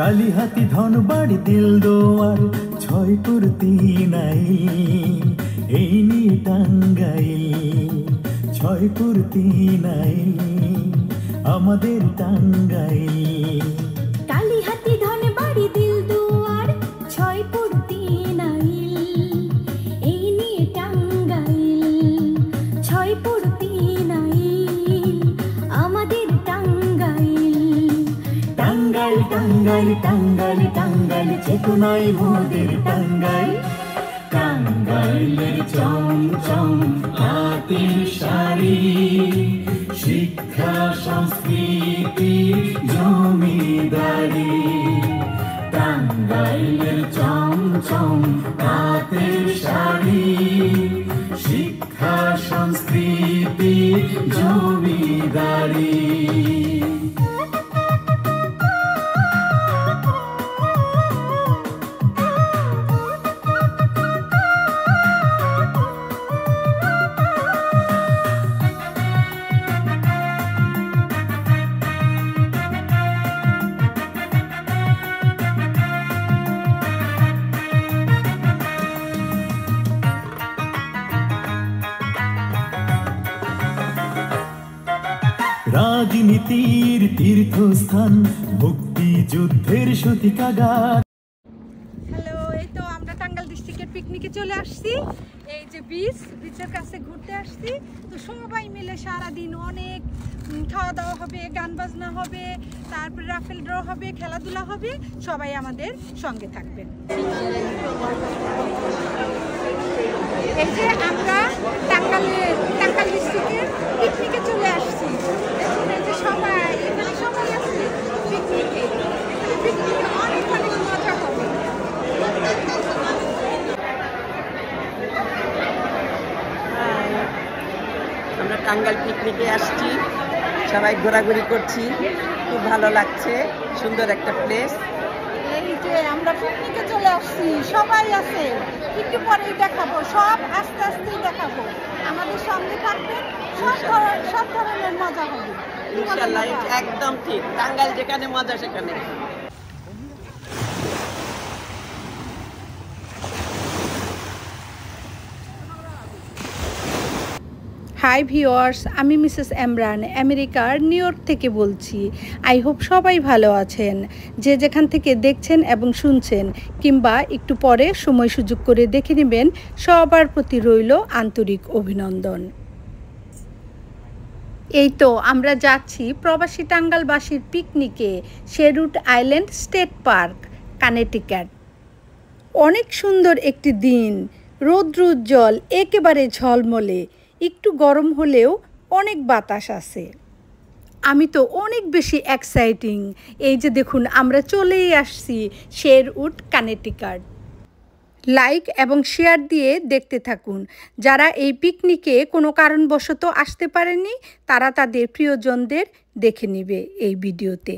কালিহাতি ধনবাড়ি দিলদুয়ার ছয়পুর তিনাইল এই নিয়ে টাঙ্গাইল ছয়পুর তিনাইল আমাদের টাঙ্গাইল কালিহাতি ধনবাড়ি দিলদুয়ার ছয়পুর তিনাইল এই নিয়ে টাঙ্গাইল ছয়পুর তিনাইল আমাদের টাঙ্গাইল টাঙ্গাইল টাঙ্গাইল টাঙ্গাইল টাঙ্গাইল চেতনায় মোদের টাঙ্গাইল টাঙ্গাইলের চমচম হাতের শাড়ি শিক্ষা সংস্কৃতি জমিদারি টাঙ্গাইলের চমচম হাতের শাড়ি শিক্ষা সংস্কৃতি জমিদারি রাজনীতির তীর্থস্থান মুক্তিযুদ্ধের সতীকাগার। হ্যালো, এই তো আমরা টাঙ্গাইল ডিস্ট্রিক্টের পিকনিকে চলে আসছি। এই যে বিচের কাছে ঘুরতে আসছি। তো সবাই মিলে সারাদিন অনেক খাওয়া দাওয়া হবে, গান বাজনা হবে, তারপরে রাফেল ড্র হবে, খেলাধুলা হবে। সবাই আমাদের সঙ্গে থাকবেন। এই যে আমরা টাঙ্গাইল ডিস্ট্রিক্টের পিকনিকে চলে আসছি। এই যে সবাই এখানে সবাই আছে পিকনিকে। পিকনিকে অনেক অনেক মজা হবে। আমরা টাঙ্গাইল পিকনিকে আসছি, সবাই ঘোরাঘুরি করছি, খুব ভালো লাগছে, সুন্দর একটা প্লেস। এই যে আমরা পিকনিকে চলে আসছি, সবাই আছে, একটু পরেই দেখাবো, সব আস্তে আস্তেই দেখাবো। আমাদের সঙ্গে থাকবেন, সব ধরনের মজা হবে ইনশাআল্লাহ। একদম ঠিক, টাঙ্গাইল যেখানে মজা সেখানে। হাই ভিউয়ার্স, আমি মিসেস এমরান আমেরিকার নিউ ইয়র্ক থেকে বলছি। আই হোপ সবাই ভালো আছেন, যে যেখান থেকে দেখছেন এবং শুনছেন, কিংবা একটু পরে সময় সুযোগ করে দেখে নেবেন। সবার প্রতি রইল আন্তরিক অভিনন্দন। এই তো আমরা যাচ্ছি প্রবাসী টাঙ্গাইলবাসীর পিকনিকে, Sherwood island state park, Connecticut. অনেক সুন্দর একটি দিন, রৌদ্রোজ্জ্বল, একেবারে ঝলমলে, একটু গরম হলেও অনেক বাতাস আছে। আমি তো অনেক বেশি এক্সাইটিং। এই যে দেখুন, আমরা চলেই আসছি শেরউড, কানেটিকাট। লাইক এবং শেয়ার দিয়ে দেখতে থাকুন। যারা এই পিকনিকে কোনো কারণবশত আসতে পারেনি, তারা তাদের প্রিয়জনদের দেখে নেবে এই ভিডিওতে।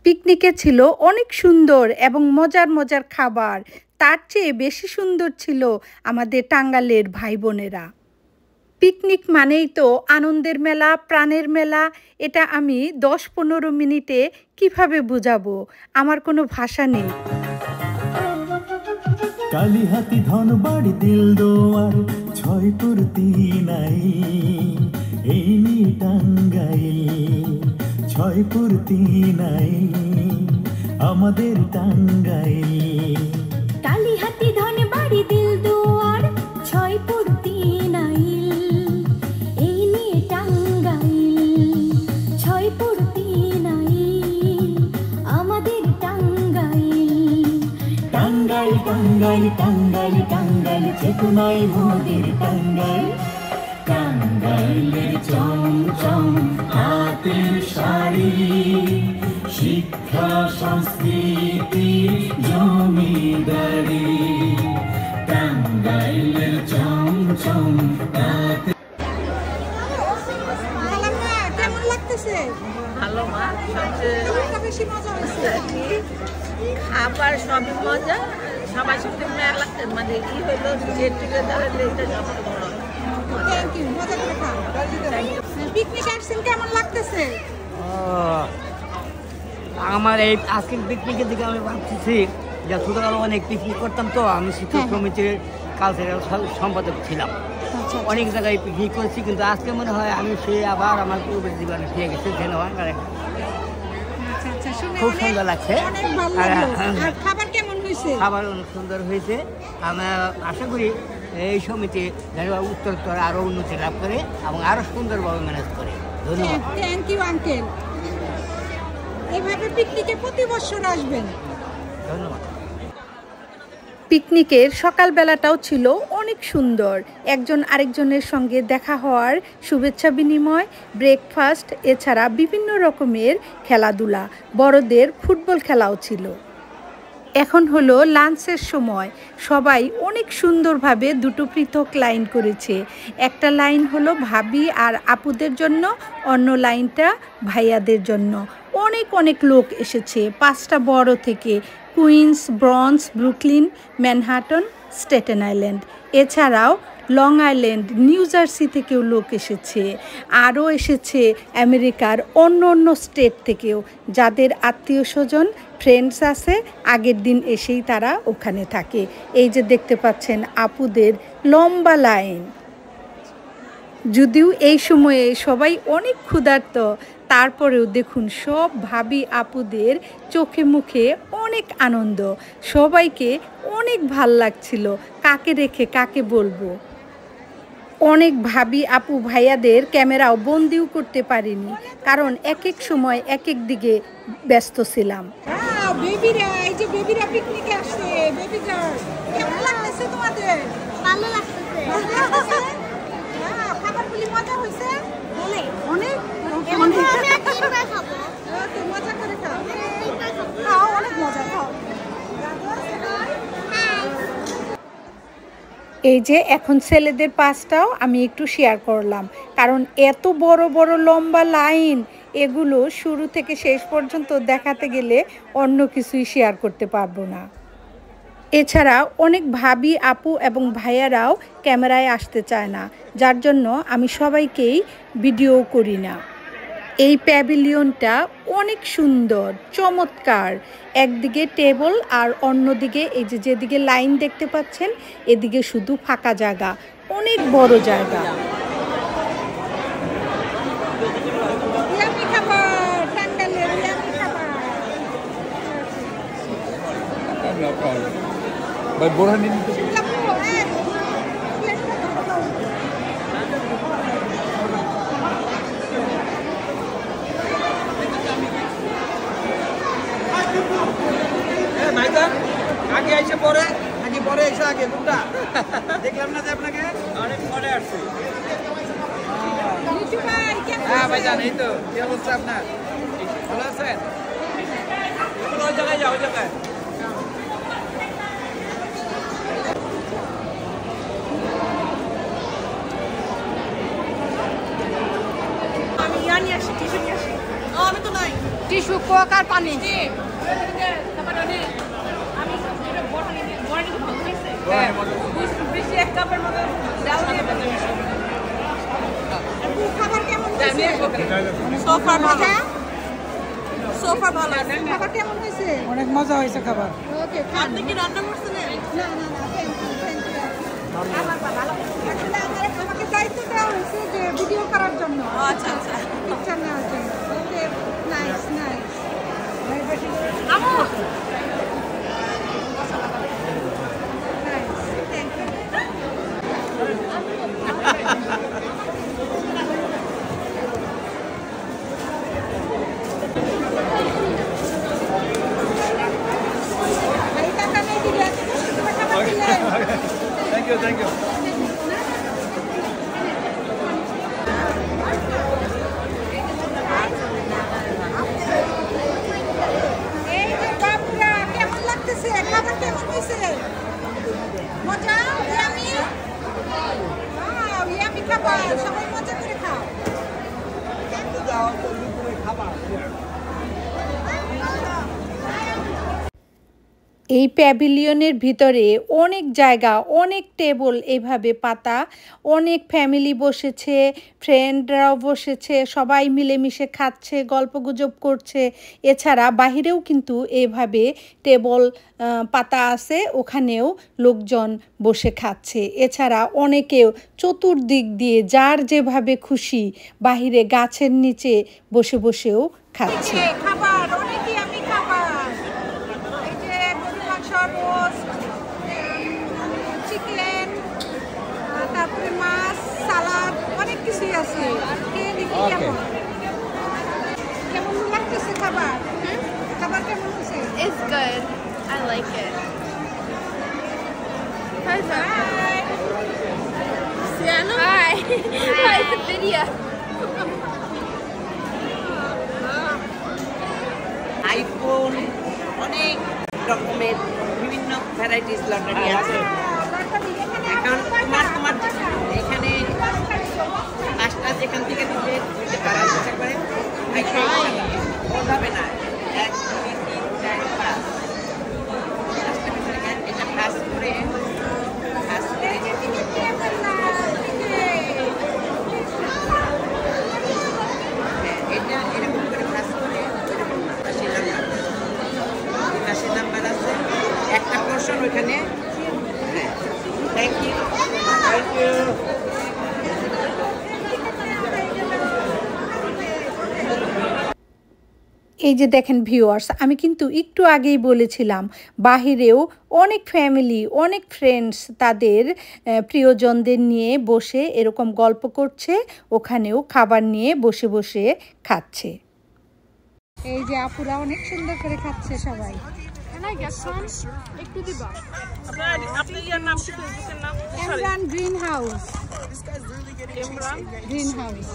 পিকনিকে ছিল অনেক সুন্দর এবং মজার মজার খাবার। তার চেয়ে বেশি সুন্দর ছিল আমাদের টাঙ্গাইলের ভাই বোনেরা। পিকনিক মানেই তো আনন্দের মেলা, প্রাণের মেলা। এটা আমি 10-15 মিনিটে কিভাবে বোঝাবো, আমার কোনো ভাষা নেই। কালিহাতি ধনবাড়ি দিলদুয়ার ছয়পুর তিনাইল এই নিয়ে টাঙ্গাইল ছয়পুর তিনাইল আমাদের টাঙ্গাইল। কালিহাতি ধনবাড়ি দিলদুয়ার ছয়পুর তিনাইল এই নিয়ে টাঙ্গাইল ছয়পুর তিনাইল আমাদের টাঙ্গাইল। টাঙ্গাইল টাঙ্গাইল টাঙ্গাইল টাঙ্গাইল চেতনায় মোদের টাঙ্গাইল টাঙ্গাইলের চমচম হাতের শাড়ি শিক্ষা সংস্কৃতি জমিদারি টাঙ্গাইলের চমচম হাতের। কেমন লাগতেছে? ভালো মা, সবচেয়ে বেশি মজা হয়েছে। খাবার সবই মজা, সবার সাথে মেলা মানে কি হলো, গেট টুগেদার হলে এটা সবার বড়। থ্যাংক ইউ, মজা করে খাও। পিকনিক আসছেন, কেমন লাগতেছে? আমার এই আজকের পিকনিকের দিকে আমি ভাবতেছি যে ছোটবেলা অনেক পিকনিক করতাম, তো আমি শিক্ষক সমিতির কালচারাল সম্পাদক ছিলাম। অনেক জায়গায় পিকনিক করেছি, কিন্তু আজকে মনে হয় আমি সে আবার আমার পূর্বের জীবনে ফিরে গেছি। খুব সুন্দর লাগছে। খাবার অনেক সুন্দর হয়েছে। আমরা আশা করি এই সমিতি উত্তরোত্তর আরো উন্নতি লাভ করে এবং আরো সুন্দরভাবে ম্যানেজ করে। ধন্যবাদ। Thank you uncle. এইভাবে পিকনিকে প্রতি বছর আসবেন। ধন্যবাদ। পিকনিকের সকালবেলাটাও ছিল অনেক সুন্দর। একজন আরেকজনের সঙ্গে দেখা হওয়ার শুভেচ্ছা বিনিময়, ব্রেকফাস্ট, এছাড়া বিভিন্ন রকমের খেলাধুলা, বড়দের ফুটবল খেলাও ছিল। এখন হলো লাঞ্চের সময়। সবাই অনেক সুন্দরভাবে দুটো পৃথক লাইন করেছে। একটা লাইন হলো ভাবি আর আপুদের জন্য, অন্য লাইনটা ভাইয়াদের জন্য। অনেক অনেক লোক এসেছে 5টা বড় থেকে, Queens, Bronx, Brooklyn, Manhattan, Staten Island, এছাড়াও লং আইল্যান্ড, নিউ জার্সি থেকেও লোক এসেছে। আরও এসেছে আমেরিকার অন্য অন্য স্টেট থেকেও, যাদের আত্মীয় স্বজন ফ্রেন্ডস আছে, আগের দিন এসেই তারা ওখানে থাকে। এই যে দেখতে পাচ্ছেন আপুদের লম্বা লাইন। যদিও এই সময়ে সবাই অনেক ক্ষুধার্ত, তারপরেও দেখুন সব ভাবি আপুদের চোখে মুখে অনেক আনন্দ। সবাইকে অনেক ভাল লাগছিল। কাকে রেখে কাকে বলবো। অনেক ভাবি আপু ভাইয়াদের ক্যামেরাও বন্দিও করতে পারিনি, কারণ এক এক সময় এক এক দিকে ব্যস্ত ছিলাম। বেবিরা, এই যে বেবিরা পিকনিকে আসছে, বেবি গার্ল, কেমন লাগতেছে তোমাদের? ভালো লাগতেছে। খাবারগুলি মজা হয়েছে? অনেক অনেক আমি আর তিনবার খাবো। মজা করে খাও। তিনবার খাবো। খাও, অনেক মজা খাও। এই যে এখন ছেলেদের পাসটাও আমি একটু শেয়ার করলাম, কারণ এত বড় বড় লম্বা লাইন, এগুলো শুরু থেকে শেষ পর্যন্ত দেখাতে গেলে অন্য কিছুই শেয়ার করতে পারবো না। এছাড়া অনেক ভাবি আপু এবং ভাইয়ারাও ক্যামেরায় আসতে চায় না, যার জন্য আমি সবাইকেই ভিডিও করি না। এই প্যাভিলিয়নটা অনেক সুন্দর, চমৎকার। একদিকে টেবল আর অন্যদিকে এই যে যেদিকে লাইন দেখতে পাচ্ছেন, এদিকে শুধু ফাঁকা জায়গা, অনেক বড় জায়গা। ইয়ামি খাবার, টাঙ্গাইলের ইয়ামি খাবার। Vai borra nem আগে এসে পরে নাকি পরে এসে আগে কোনটা দেখলাম না যে আপনাকে অনেক পরে আসছে। হ্যাঁ ভাইজান, এই তো কি অবস্থা আপনার? ভালো আছেন? ওই জায়গায় যাও, ওই জায়গায়। আমি ইয়া নিয়ে আসি, টিস্যু নিয়ে আসি। আমি তো নাই টিস্যু, কোক আর পানি। বেশি এক কাপের মতো ডাল দিয়ে খাবার কেমন হয়েছে? সোফা ভালো, সোফা ভালো। খাবার কেমন হয়েছে? অনেক মজা হয়েছে খাবার। ওকে, আপনি কি রান্না করছেন? না না না, থ্যাংক ইউ। আসলে আমাকে দায়িত্ব দেওয়া হয়েছে যে ভিডিও করার জন্য। আচ্ছা আচ্ছা, পিকচার নেওয়ার জন্য। Okay, nice nice. আমু থ্যাংক ইউ, থ্যাংক ইউ। এই যে বাবুরা এই প্যাভিলিয়নের ভিতরে অনেক জায়গা, অনেক টেবল এইভাবে পাতা, অনেক ফ্যামিলি বসেছে, ফ্রেন্ডরাও বসেছে, সবাই মিলেমিশে খাচ্ছে, গল্পগুজব করছে। এছাড়া বাহিরেও কিন্তু এইভাবে টেবল পাতা আছে, ওখানেও লোকজন বসে খাচ্ছে। এছাড়া অনেকেও চতুর্দিক দিয়ে যার যেভাবে খুশি বাহিরে গাছের নিচে বসে বসেও খাচ্ছে। খাবার অনেকই আমি খাবার এই যে গরুর মাংস, রোস্ট, চিকেন, তারপরে মাছ, সালাদ, অনেক কিছুই আছে। কেমন লাগতেছে খাবার? খাবার কেমন হচ্ছে? It's good. I like it. How's that? Hi. Sienna? Hi. Hi, it's a video. IPhone, অনেক রকমের বিভিন্ন ভ্যারাইটিস লটারি আছে। এখন তোমার এখানে 5টা যেখান থেকে দিতে পারার চেষ্টা করে হবে না। 1, 2, 3, 4, 5 এটা পাস করে এটা এরকম করে পাস করে 80 নাম্বার আছে, একটা পোর্শন ওইখানে। Thank you. এই যে দেখেন ভিউয়ার্স, আমি কিন্তু একটু আগেই বলেছিলাম বাহিরেও অনেক ফ্যামিলি, অনেক ফ্রেন্ডস তাদের প্রিয়জনদের নিয়ে বসে এরকম গল্প করছে, ওখানেও খাবার নিয়ে বসে বসে খাচ্ছে। এই যে আপুরা অনেক সুন্দর করে খাচ্ছে সবাই। Imran green house. Green house.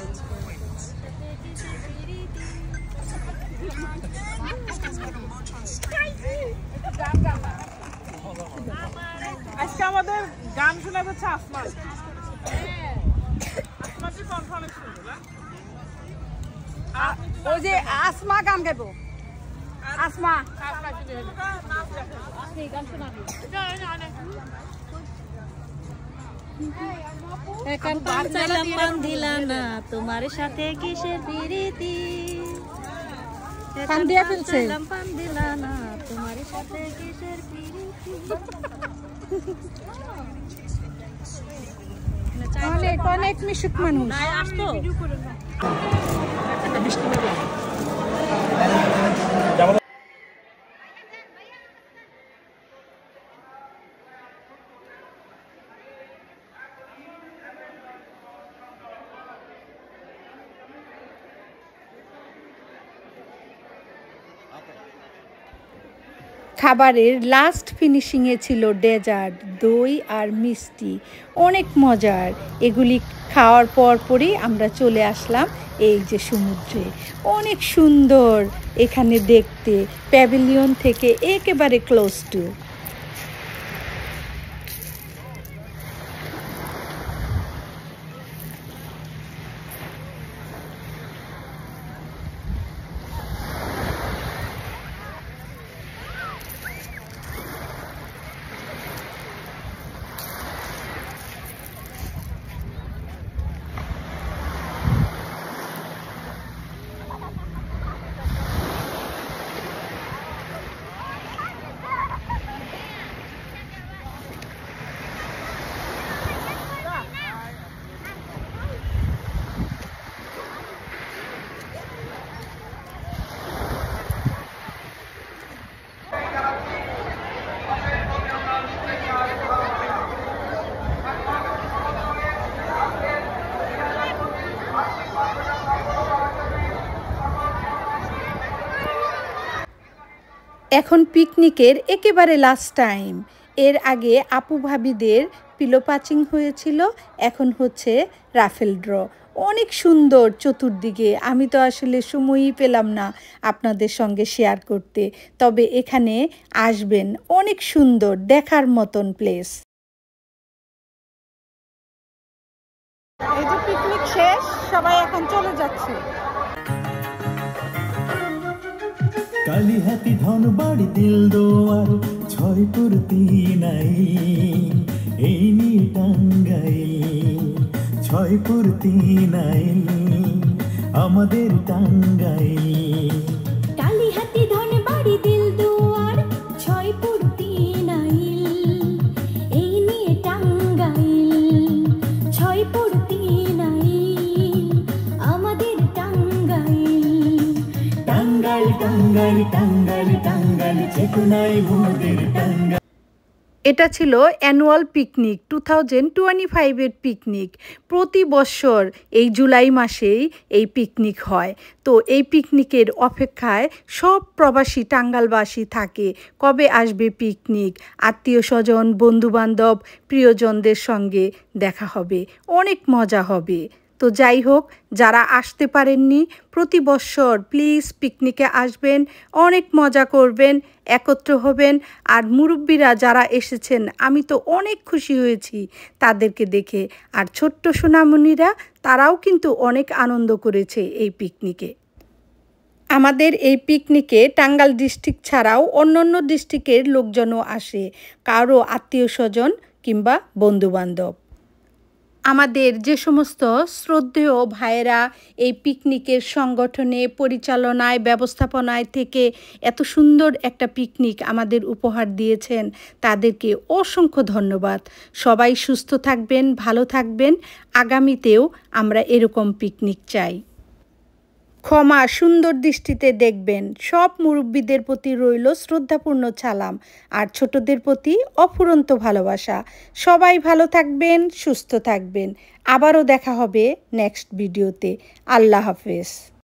আজকে আমাদের গান শোনাবে হচ্ছে আসমা। ওই যে আসমা গান গাইবো। আসমা তোমার সাথে কিসের প্রীতি, পান দিয়া ফেলছে। পান দিলা না তোমার সাথে কিসের প্রীতি। অনেক অনেক মিশুক মানুষ। খাবারের লাস্ট ফিনিশিংয়ে ছিল ডেজার্ট, দই আর মিষ্টি, অনেক মজার। এগুলি খাওয়ার পরই আমরা চলে আসলাম এই যে সমুদ্রে। অনেক সুন্দর এখানে দেখতে, প্যাভিলিয়ন থেকে একেবারে ক্লোজ টু। এখন পিকনিকের একেবারে লাস্ট টাইম। এর আগে আপু ভাবিদের পিলো পাচিং হয়েছিল, এখন হচ্ছে রাফেল ড্র। অনেক সুন্দর চতুর্দিকে, আমি তো আসলে সময়ই পেলাম না আপনাদের সঙ্গে শেয়ার করতে। তবে এখানে আসবেন, অনেক সুন্দর দেখার মতন প্লেস। এই যে পিকনিক শেষ, সবাই এখন চলে যাচ্ছে। কালিহাতি ধনবাড়ি দিল দোয়ার ছয়পুর তিনাই এই নিয়ে টাঙ্গাইল ছয়পুর তিনাইল আমাদের টাঙ্গাইল কালিহাতি ধনবাড়ি দিল দুয়ার ছয়পুর তিনাইল এই নিয়ে টাঙ্গাইল ছয়পুর তিনাইল আমাদের টাঙ্গাইল টাঙ্গাইল টাঙ্গাইল টাঙ্গাইল টাঙ্গাইল চেতনায় মোদের টাঙ্গাইল। এটা ছিল অ্যানুয়াল পিকনিক 2025-এর পিকনিক। প্রতি বছর এই জুলাই মাসেই এই পিকনিক হয়। তো এই পিকনিকের অপেক্ষায় সব প্রবাসী টাঙ্গাইলবাসী থাকে, কবে আসবে পিকনিক, আত্মীয় স্বজন বন্ধুবান্ধব প্রিয়জনদের সঙ্গে দেখা হবে, অনেক মজা হবে। তো যাই হোক, যারা আসতে পারেননি প্রতি বছর প্লিজ পিকনিকে আসবেন, অনেক মজা করবেন, একত্র হবেন। আর মুরব্বীরা যারা এসেছেন আমি তো অনেক খুশি হয়েছি তাদেরকে দেখে। আর ছোট্ট সোনামণিরা তারাও কিন্তু অনেক আনন্দ করেছে এই পিকনিকে। আমাদের এই পিকনিকে টাঙ্গাইল ডিস্ট্রিক্ট ছাড়াও অন্যান্য ডিস্ট্রিক্টের লোকজনও আসে, কারো আত্মীয় স্বজন কিংবা বন্ধুবান্ধব। আমাদের যে সমস্ত শ্রদ্ধেয় ভাইয়েরা এই পিকনিকের সংগঠনে, পরিচালনায়, ব্যবস্থাপনায় থেকে এত সুন্দর একটা পিকনিক আমাদের উপহার দিয়েছেন তাদেরকে অসংখ্য ধন্যবাদ। সবাই সুস্থ থাকবেন, ভালো থাকবেন। আগামীতেও আমরা এরকম পিকনিক চাই। ক্ষমা সুন্দর দৃষ্টিতে দেখবেন। সব মুরব্বীদের প্রতি রইল শ্রদ্ধাপূর্ণ সালাম, আর ছোটদের প্রতি অফুরন্ত ভালোবাসা। সবাই ভালো থাকবেন, সুস্থ থাকবেন। আবারও দেখা হবে নেক্সট ভিডিওতে। আল্লাহ হাফেজ।